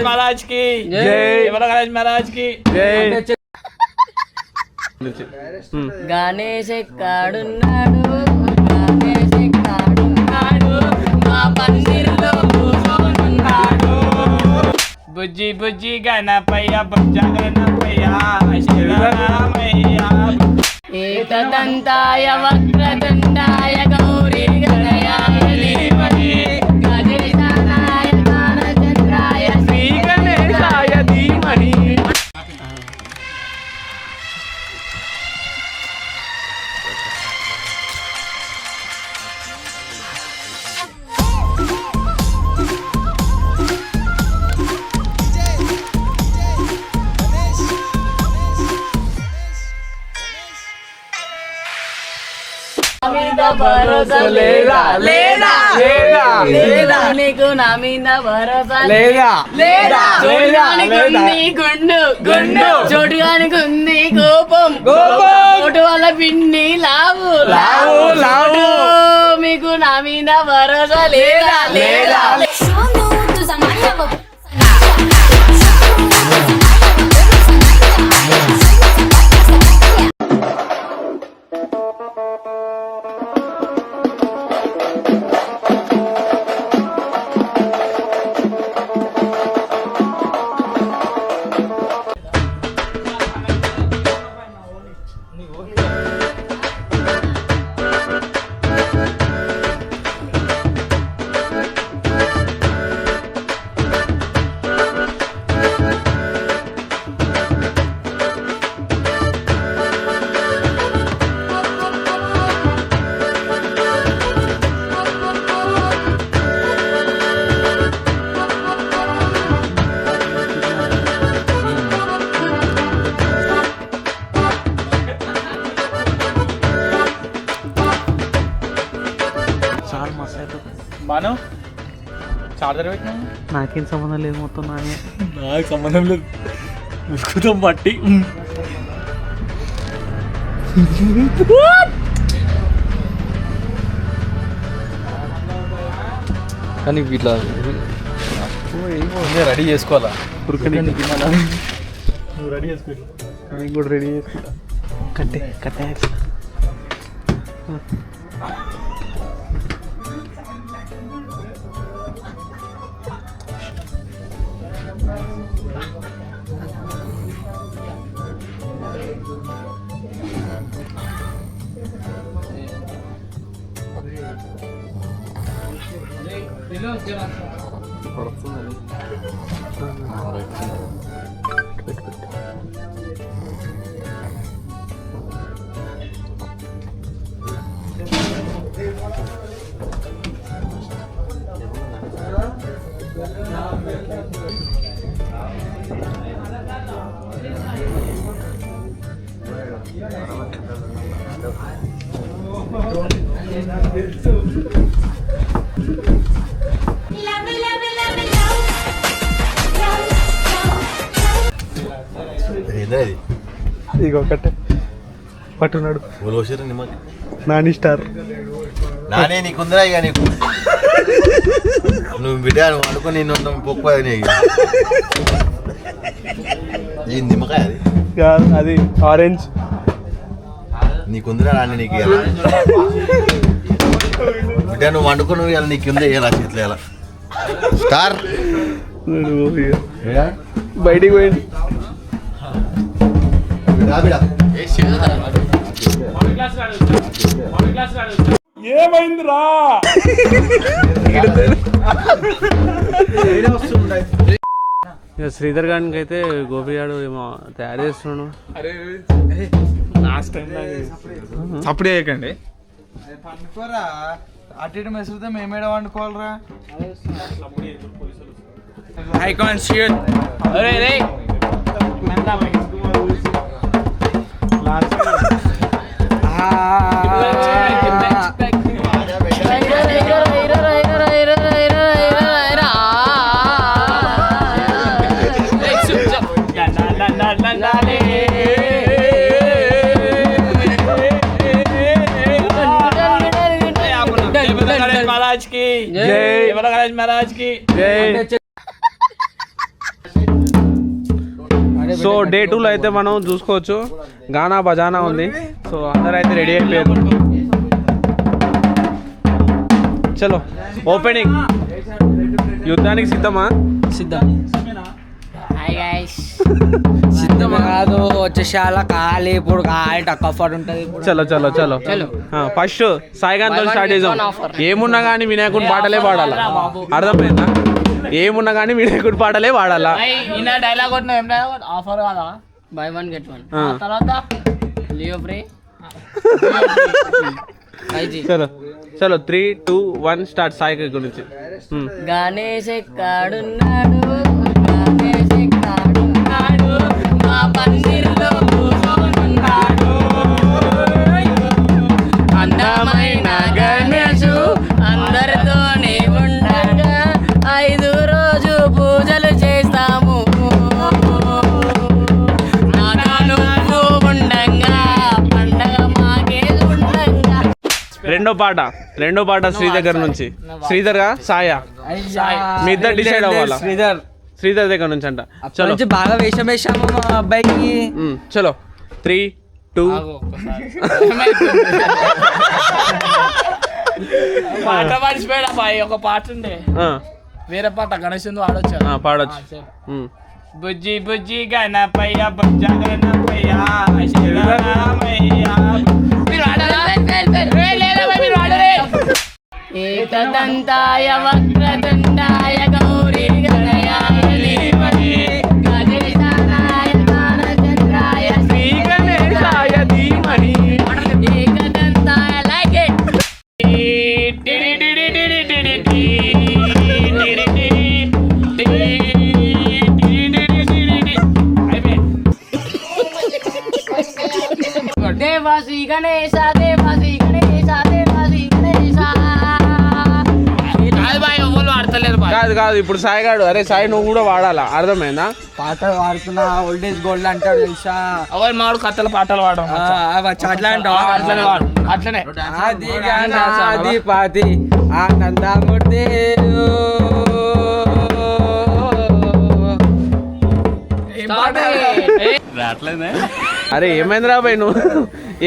महाराज की जय, गणेश महाराज की जय। గణేష్ ఎక్కడున్నాడు, గణేష్ ఎక్కడున్నాడు, మా పందిరిలో కూర్చోనున్నాడు. బుజ్జి బుజ్జి గణపయ్య బుజ్జ గణపయ్య శరణమయ్య. ఏకదంతాయ వక్రతుండాయ గౌరీ గణయాయ ధీమహి, గజేశానాయ జ్ఞానచంద్రాయ శ్రీ గణేశాయ ధీమహి. భరోసా లేదా లేదా లేదా నీకు నా మీద భరోసా లేదా లేదా చూడడానికి ఉంది గుండు గుండు చూడడానికి ఉంది కోపం కోపం చోటు వల్ల పిండి లావు లావు లావు మీకు నా మీద భరోసా లేదా లేదా. మాను చార్జర్ పెట్టినా నాకేం సంబంధం లేదు, మొత్తం నానే. నాకు సంబంధం లేదు, ముసుకుతాం పట్టి. కానీ ఇట్లా రెడీ చేసుకోవాలా నువ్వు రెడీ చేసుకో, నేను కూడా రెడీ చేసుకుంటా. కట్టే కట్టే ఇగో కట్టే పట్టున్నాడు నాని స్టార్. నానే నీకుందిరా ఇక నీకు, నువ్వు బిడ్డ నువ్వు అనుకుని నిన్ను పొక్కుపోయి ఈ నిమ్మకాయ అది అది ఆరెంజ్ నీకుందిరా నాని నీకు బిడ్డ నువ్వు వండుకుని నువ్వు ఇలా నీకు ఉంది ఇలా చేతులు ఇలా స్టార్ బయటికి పోయింది. ఏమైందిరా ఇక శ్రీధర్ గారికి అయితే గోపిగాడు ఏమో తయారు చేస్తున్నాడు. అరే లాస్ట్ టైం సప్పుడు చేయకండి, పండుకోరా అటు ఇటు మెసులుతే మేమేడ వండుకోవాలరా. Icon shoot. అరే రే జై बोलो गणेश महाराज की జై. సో డే 2 లో అయితే మనం చూసుకోవచ్చు గానా బజానా ఉంది. సో అందరూ అయితే రెడీ అయిపోయారు. చలో ఓపెనింగ్ యుద్ధానికి సిద్ధమా? Hi guys. సిద్ధం కాదు వచ్చేసి అలా కాలి ఇప్పుడు కాలి టక్కఫర్ ఉంటుంది ఇప్పుడు. చలో చలో చలో ఫస్ట్ సాయిగాంతో స్టార్ట్ చేద్దాం. ఏమున్నా కానీ వినాయకుడి పాటలే పాడాలా, అర్థమైందా? ఏమున్నా కానీ వినాయకుడి పాటలే పాడాలా. ఈయన డైలాగ్ కొట్టిన ఏం డైలాగ్ ఆఫర్ కదా బై 1 get 1 తర్వాత లియో ఫ్రీ. చలో చలో 3, 2, 1 స్టార్ట్. సాయి గురించి గణేష్ ఎక్కడున్నాడు, గణేష్ ఎక్కడున్నాడు, మా పందిరిలో కూర్చోనున్నాడు. అందమైన గణేషు అందరితోనే ఉండగా 5 రోజు పూజలు చేస్తాము. నాతో నువ్వు ఉండంగా పండగ మాకే ఉండంగా. రెండో పాట శ్రీ దగ్గర నుంచి. శ్రీధర్గా సాయా మీ ఇద్దరు డిసైడ్ అవ్వాలా? శ్రీధర్ దగ్గర నుంచి అంట. చలో నుంచి బాగా వేషం వేసాము మా అబ్బాయికి. చలో 3, 2 పాట మర్చిపోయాడు అబ్బాయి. ఒక పాట ఉండే వేరే పాట గణేష్ ఆడొచ్చు. పాడొచ్చు. బుజ్జి బుజ్జి గణపయ్య బుజ్జ గణపయ్య శరణమయ్య. మీరు ఆడారా? మీరు ఆడరే? ఏకదంతాయ వక్రతుండాయ గౌరీ గణయాయ ధీమహి గజేశానాయ జ్ఞానచంద్రాయ శ్రీ గణేశాయ ధీమహి. ఏకదంతాయ లైక్ ఇట్. దేవా శ్రీ గణేశ దేవా శ్రీ గణేశ దేవా శ్రీ గణేశ. కాదు కాదు ఇప్పుడు సాయి గాడు. అరే సాయి నువ్వు కూడా వాడాలా, అర్థమైందా? పాట పాడుతున్నా ఓల్డ్ ఏజ్ గోల్డ్ అంటాడు తెలుసా. అవన్నీ మాడు కథల పాటలు పాడడం అట్లా అంటావా? అట్లనే వాడు అట్లనే. అది గానాది పాతి ఆనందమూర్తి. అరే ఏమైంది రా బాయ్, నువ్వు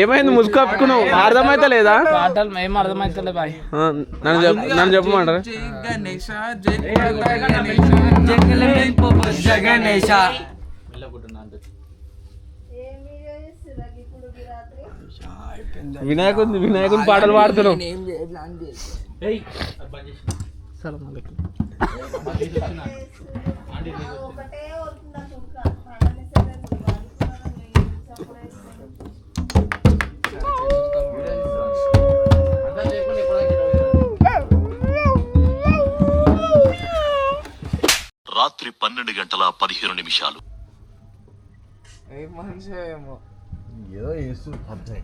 ఏమైంది ముసుగు కప్పుకున్నావు? అర్థమైతే లేదా? పాటలు ఏం అర్థమైతలే బాయ్. నన్ను చెప్పమంటారా? జగనేశ వినాయకుని పాటలు పాడుతున్నావు. రాత్రి 12:15. ఏదో వేస్తూ అర్థం.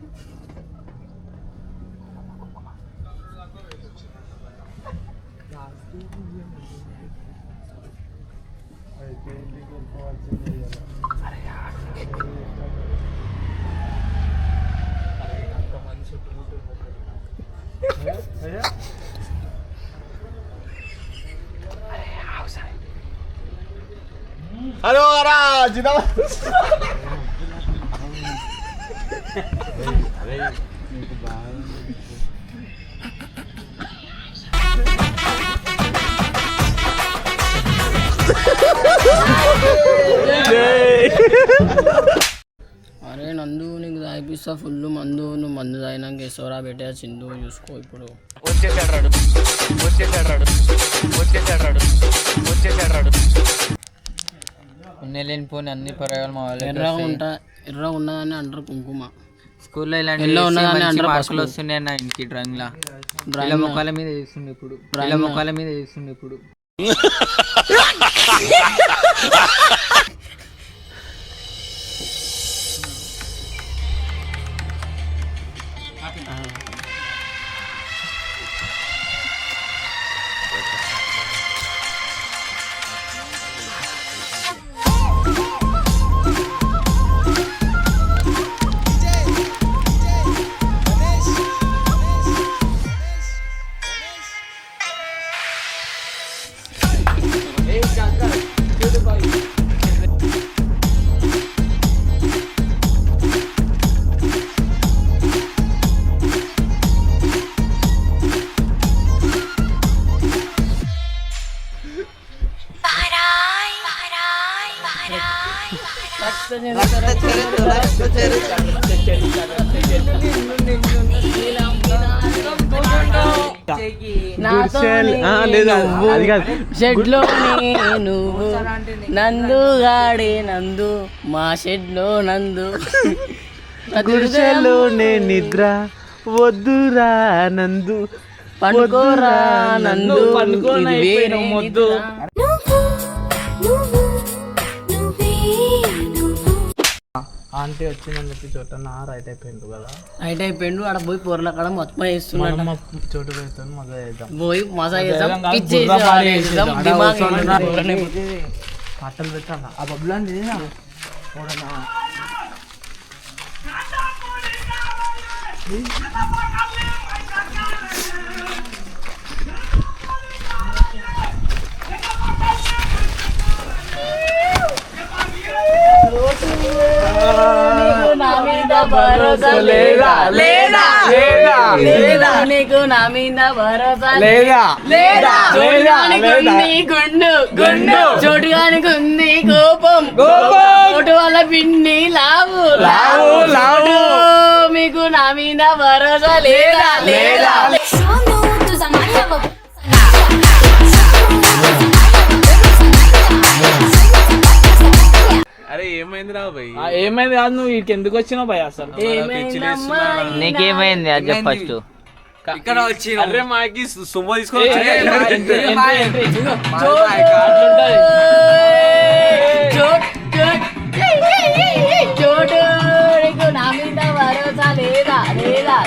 హలో రా అరే నందు నీకు తాగిపిస్తా ఫుల్ మందు. నువ్వు మందు తాగినాక ఎసోరా పెట్టా చిందు చూసుకో. ఇప్పుడు లేనిపోని అన్ని ప్రయోగాలు మా వాళ్ళు. ఎర్రగా ఉన్నదాన్ని అంటారు కుంకుమ. స్కూల్లో ఇలాంటి మార్కులు వస్తున్నాయి అన్న ఇంటికి డ్రాయింగ్ లా. డ్రాయింగ్ ముఖాల మీద వేస్తుండే ఇప్పుడు. లేదు అది కాదు. షెడ్లో నువ్వు నందు గాడి నందు మా షెడ్లో నందు గుడిసెలో నే నిద్ర వద్దురా నందు పండుకోరా నందు పండుకోని ఇది వేరే మొద్దు ఆంటీ వచ్చిందని చెప్పి చోట రైట్ అయిపోయింది కదా. రైట్ అయిపోయిండు ఆడ పోయి పొరల కాడ మొత్తం వేస్తున్నాడు. మనం చోటు పెడతాను మజా చేద్దాం. పోయి మజా చేద్దాం కాదు, పిచ్చి బుర్ర పాడు చేసేద్దాం. దిమాగ్ పాటలు పెట్టాలా ఆ బబ్బులాంటి నా మీద భరోసా లేదా లేదా లేదా లేదా నీకు నా మీద భరోసా లేదా లేదా చూడడానికి ఉంది గుండు గుండు చూడడానికి ఉంది కోపం కోపం చోటు వల్ల పిండి లావు లావు లావు మీకు నా మీద భరోసా లేదా లేదా అరే ఏమైంది రా భయ్? ఏమైంది కాదు, నువ్వు వీటికి ఎందుకు వచ్చినావు భయ అసలు? నీకేమైంది అది చెప్పు ఫస్ట్. ఇక్కడ వచ్చి అరే మాకి సుమ్మ తీసుకొని చోటు నీకు నా మీద భరోసా లేదా లేదా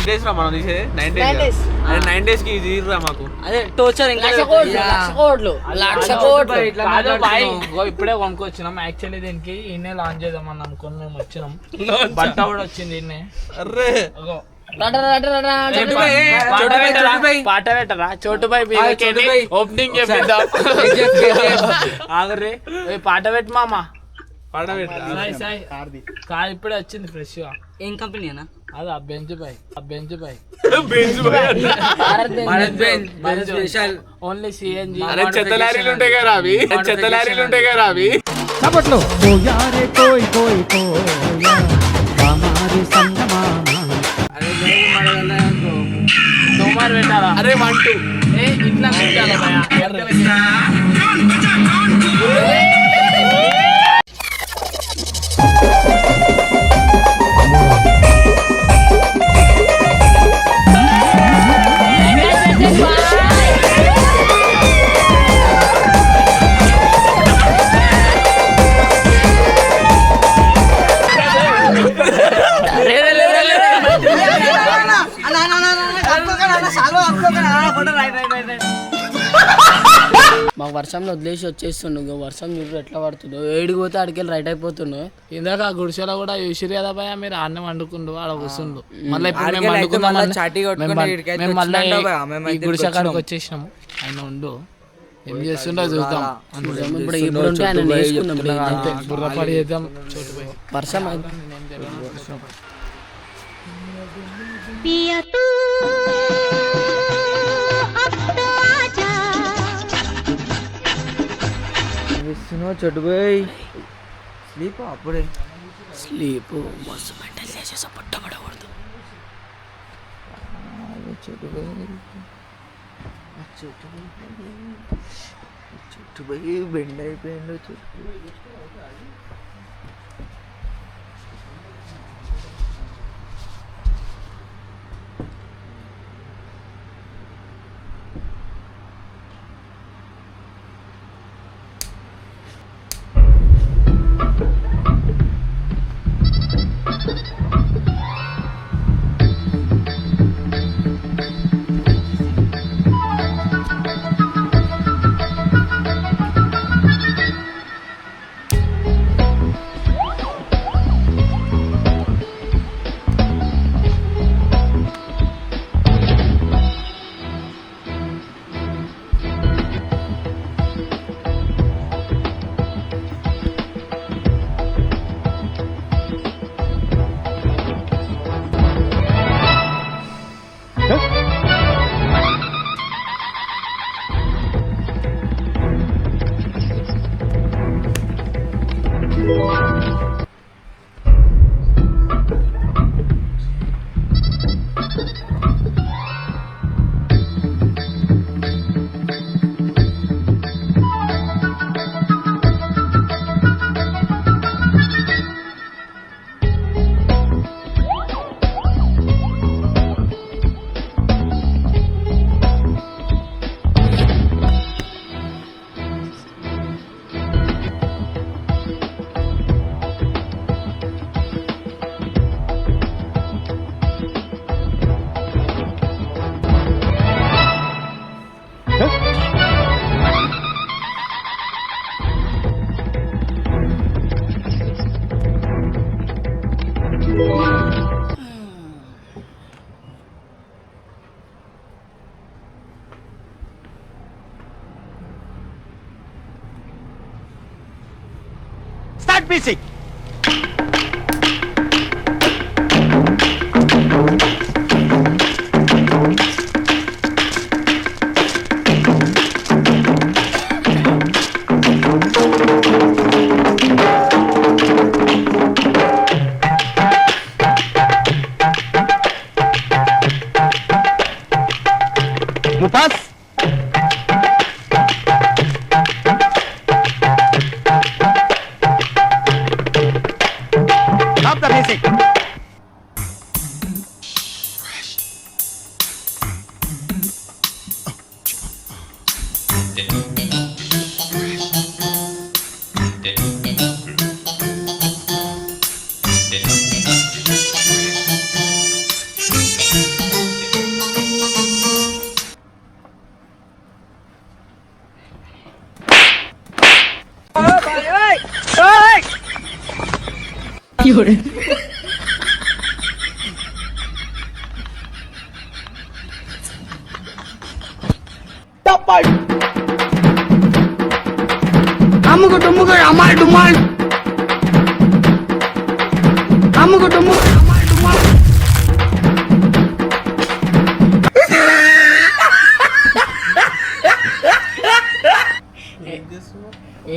డేస్ రా మనం తీసేది 9 days. అరే 9 days కి ఇది తీరురా మాకు. అదే టోచర్ ఇంకా లక్ష కోట్లు కాదు బాయ్, ఇగో ఇప్పుడే కొనుక్కొచ్చినాం. యాక్చువల్లీ దీనికి ఈయనే లాంచ్ చేద్దామని అనుకుని మేము వచ్చినాం. బట్ట కూడా వచ్చింది ఈయనే. అర్రే ఇగో పాట పెట్టరా చోటు బాయ్ ఓపెనింగ్ చేపిద్దాం. ఆగరే పాట పెట్టు మామ. పాట పెట్టరా? కాదు ఇప్పుడే వచ్చింది ఫ్రెష్ గా. ఏం కంపెనీ అన్న అది ఆ బెంచ్ బాయ్ ఓన్లీ సిఎన్జి. అరే చెత్త లారీలు ఉంటాయి కదా అవి, చెత్త లారీలు ఉంటాయి కదా అవి. తోమారు పెట్టాలా? అరే 1 2 ఇట్లా పెట్టాలా భయ? మాకు వర్షంలో వదిలేసి వచ్చేస్తుండు. వర్షం చూడు ఎట్లా పడుతుందో. ఏడిపోతే ఆడికెళ్ళి రైట్ అయిపోతున్నావు. ఇందాక ఆ గుడిసెలో కూడా చూసిరు కదా భయ, మీరు అన్న వండుకుండు ఆడ కూర్చుండు. మళ్ళీ ఇప్పుడు మేము వండుకుందాం మేము మళ్ళీ ఈ గుడిసె కాడికి వచ్చేసినాము. ఆయన ఉండు ఏం చేస్తుండో చూద్దాం. ఇప్పుడు ఇప్పుడు ఉంటే ఆయన నేర్చుకుందాం. అంతే బుర్రపడి చేద్దాం. చోటు పోయి వర్షం చోటు పోయి స్లీప్ అప్పుడే స్లీప్ మస్తు మెంటల్ చేసేసా పుట్టబడకూడదు. చుట్టు పోయి బెండ్ అయిపోయిండు.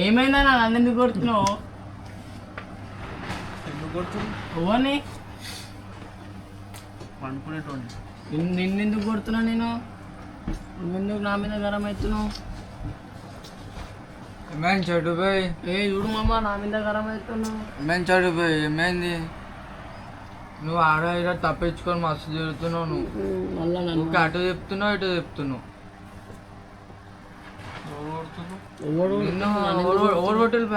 ఏమైందా నన్ను ఎందుకు కొడుతున్నావు? ఓని నిన్నెందుకు కొడుతున్నా నేను? నువ్వెందుకు నా మీద గరం అవుతున్నావు? ఏమైంది చెడు పోయి? ఏ చూడు మామ, నా మీద గరం అవుతున్నావు. ఏమైంది చెడు పోయి? ఏమైంది? నువ్వు ఆడ ఇలా తప్పించుకొని మస్తు తిరుగుతున్నావు. నువ్వు మళ్ళా నన్ను అటు చెప్తున్నావు ఇటు చెప్తున్నావు. ఓవర్ హోటల్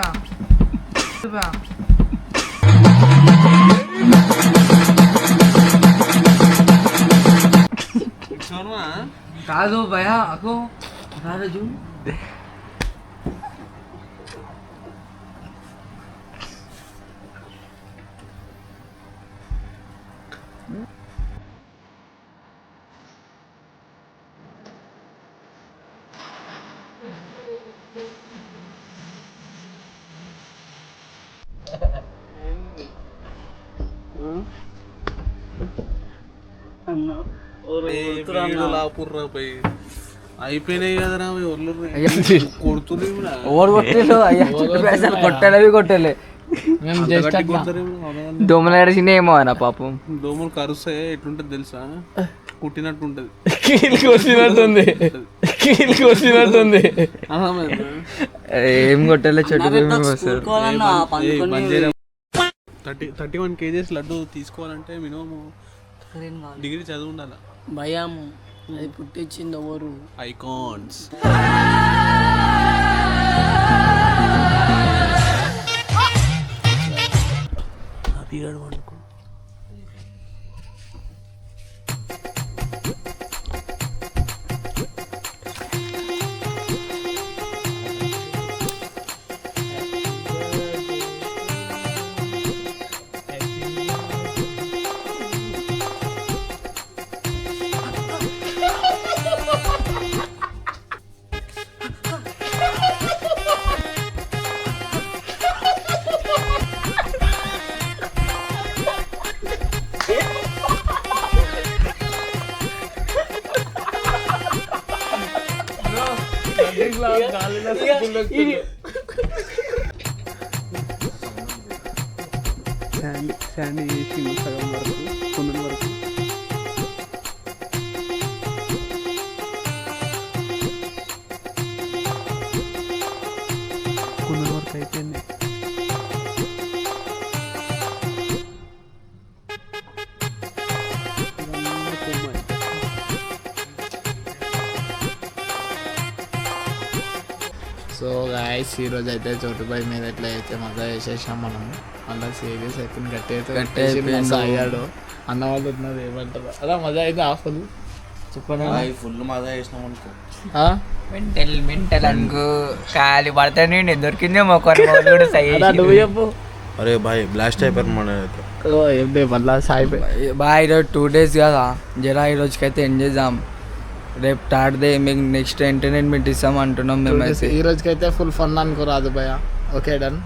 కాదు భయా అకో రాజు అయిపోయినాయి కదరా ఒళ్ళు కొడుతుంది ఓవర్ కొట్టేలు అయ్యా పైసలు కొట్టలేవి కొట్టలే మేము జస్ట్ అట్లా దోమలు ఏడిచినా ఏమో అన్న పాపం. దోమలు కరుస్తే ఎట్లుంటది తెలుసా? కుట్టినట్టు ఉంటది. కీలికి వచ్చినట్టుంది, కీలికి వచ్చినట్టుంది. ఏం కొట్టలే చెట్టు 31 kgs లడ్డు తీసుకోవాలంటే మినిమం డిగ్రీ చదువు ఉండాలి. భయం అది పుట్టించింది ఎవరు? ఐకాన్స్. అభిగాడు అనుకో. శాండీ చేసి సగం వరకు కొందరి వరకు అయిపోయింది. సో గాయస్ ఈరోజు అయితే చోటుపై మీద ఎట్లా అయితే మజా చేసేసాం మనం. మళ్ళీ సీరియస్ అయిపోయింది, గట్టి అయితే అయ్యాడు అన్న వాళ్ళు ఉన్నది ఏమంటారు అలా మజా అయితే ఆఫలు చెప్పండి. ఫుల్ మజా చేసినాం అనుకో. మెంటల్ అనుకో ఖాళీ పడతాను నేను దొరికిందే మొక్కరు కూడా నువ్వు చెప్పు. అరే బాయ్ బ్లాస్ట్ అయిపోయారు మన ఏంటి మళ్ళీ సాయిపోయి బాయ్. ఈరోజు 2 days కదా, జరా ఈ రోజుకైతే ఎంజాయ్ చేద్దాం. రేపు థర్డ్దే మీకు నెక్స్ట్ ఎంటర్టైన్మెంట్ ఇస్తాం అంటున్నాం మేము. ఈ రోజుకైతే ఫుల్ ఫన్ అనుకోరాదు భయ. Okay done.